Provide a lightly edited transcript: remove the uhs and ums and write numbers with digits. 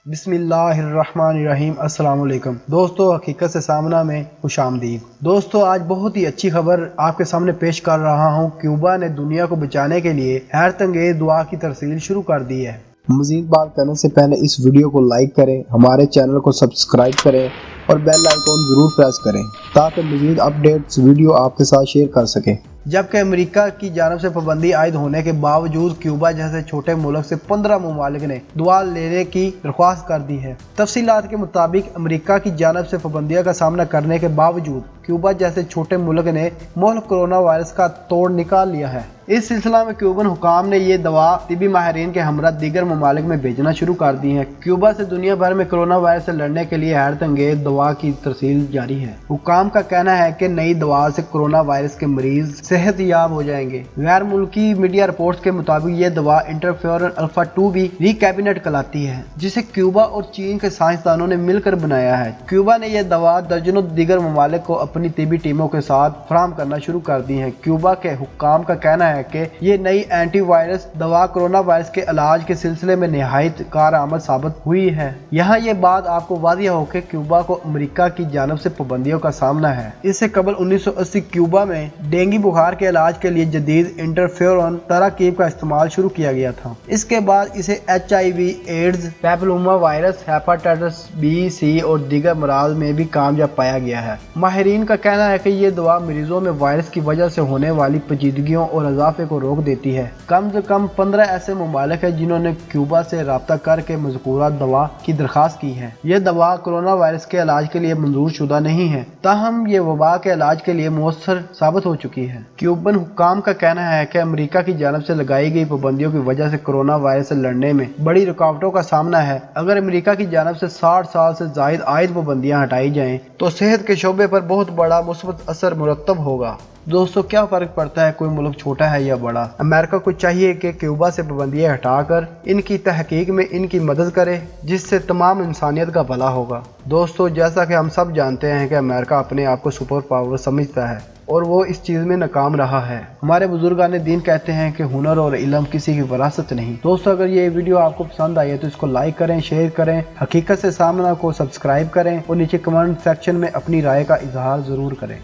بسم اللہ الرحمن الرحیم۔ السلام علیکم دوستو، حقیقت سے سامنا میں خوش آمدید۔ دوستو، آج بہت ہی اچھی خبر آپ کے سامنے پیش کر رہا ہوں۔ کیوبا نے دنیا کو بچانے کے لیے حیرت انگیز دعا کی ترسیل شروع کر دی ہے۔ مزید بات کرنے سے پہلے اس ویڈیو کو لائک کریں، ہمارے چینل کو سبسکرائب کریں اور بیل آئیکن ضرور پریس کریں تاکہ مزید اپڈیٹس ویڈیو آپ کے ساتھ شیئر کر سکیں۔ جبکہ امریکا کی جانب سے پابندی عائد ہونے کے باوجود کیوبا جیسے چھوٹے ملک سے 15 ممالک نے دعا لینے کی درخواست کر دی ہے۔ تفصیلات کے مطابق امریکا کی جانب سے پابندیاں کا سامنا کرنے کے باوجود کیوبا جیسے چھوٹے ملک نے ملک کورونا وائرس کا توڑ نکال لیا ہے۔ اس سلسلہ میں کیوبن حکام نے یہ دوا طبی ماہرین کے ہمراہ دیگر ممالک میں بھیجنا شروع کر دی ہے۔ کیوبا سے دنیا بھر میں کورونا وائرس سے لڑنے کے لیے حیرت انگیز دوا کی ترسیل جاری ہے۔ حکام کا کہنا ہے کہ نئی دوا سے کورونا وائرس کے مریض صحت یاب ہو جائیں گے۔ غیر ملکی میڈیا رپورٹس کے مطابق یہ دوا انٹرفیورن الفا 2 بھی ریکیبنیٹ کہلاتی ہے، جسے کیوبا اور چین کے سائنسدانوں نے مل کر بنایا ہے۔ کیوبا نے یہ دوا درجنوں دیگر ممالک کو اپنی طبی ٹیموں کے ساتھ فراہم کرنا شروع کر دی ہے۔ کیوبا کے حکام کا کہنا ہے کہ یہ نئی اینٹی وائرس دوا کورونا وائرس کے علاج کے سلسلے میں نہایت کارآمد ثابت ہوئی ہے۔ یہاں یہ بات آپ کو واضح ہو کہ کیوبا کو امریکا کی جانب سے پابندیوں کا سامنا ہے۔ اس سے قبل 1980 کیوبا میں ڈینگی بخار کے علاج کے لیے جدید انٹرفیورن تراکیب کا استعمال شروع کیا گیا تھا۔ اس کے بعد اسے HIV، AIDS, papilloma virus, hepatitis B، C اور دیگر امراض میں بھی کامیاب پایا گیا ہے۔ ماہرین کا کہنا ہے کہ یہ دوا مریضوں میں وائرس کی وجہ سے ہونے والی پیچیدگیوں اور اضافے کو روک دیتی ہے۔ کم سے کم 15 ایسے ممالک ہیں جنہوں نے کیوبا سے رابطہ کر کے مذکورہ دوا کی درخواست کی ہے۔ یہ دوا کورونا وائرس کے علاج کے لیے منظور شدہ نہیں ہے، تاہم یہ وبا کے علاج کے لیے مؤثر ثابت ہو چکی ہے۔ کیوبن حکام کا کہنا ہے کہ امریکا کی جانب سے لگائی گئی پابندیوں کی وجہ سے کورونا وائرس سے لڑنے میں بڑی رکاوٹوں کا سامنا ہے۔ اگر امریکا کی جانب سے 60 سال سے زائد عائد پابندیاں ہٹائی جائیں تو صحت کے شعبے پر بہت بڑا مثبت اثر مرتب ہوگا۔ دوستو، کیا فرق پڑتا ہے کوئی ملک چھوٹا ہے یا بڑا؟ امریکہ کو چاہیے کہ کیوبا سے پابندیاں ہٹا کر ان کی تحقیق میں ان کی مدد کرے، جس سے تمام انسانیت کا بھلا ہوگا۔ دوستو، جیسا کہ ہم سب جانتے ہیں کہ امریکہ اپنے آپ کو سپر پاور سمجھتا ہے اور وہ اس چیز میں ناکام رہا ہے۔ ہمارے بزرگان دین کہتے ہیں کہ ہنر اور علم کسی کی وراثت نہیں۔ دوستو، اگر یہ ویڈیو آپ کو پسند آئی ہے تو اس کو لائک کریں، شیئر کریں، حقیقت سے سامنا کو سبسکرائب کریں اور نیچے کمنٹ سیکشن میں اپنی رائے کا اظہار ضرور کریں۔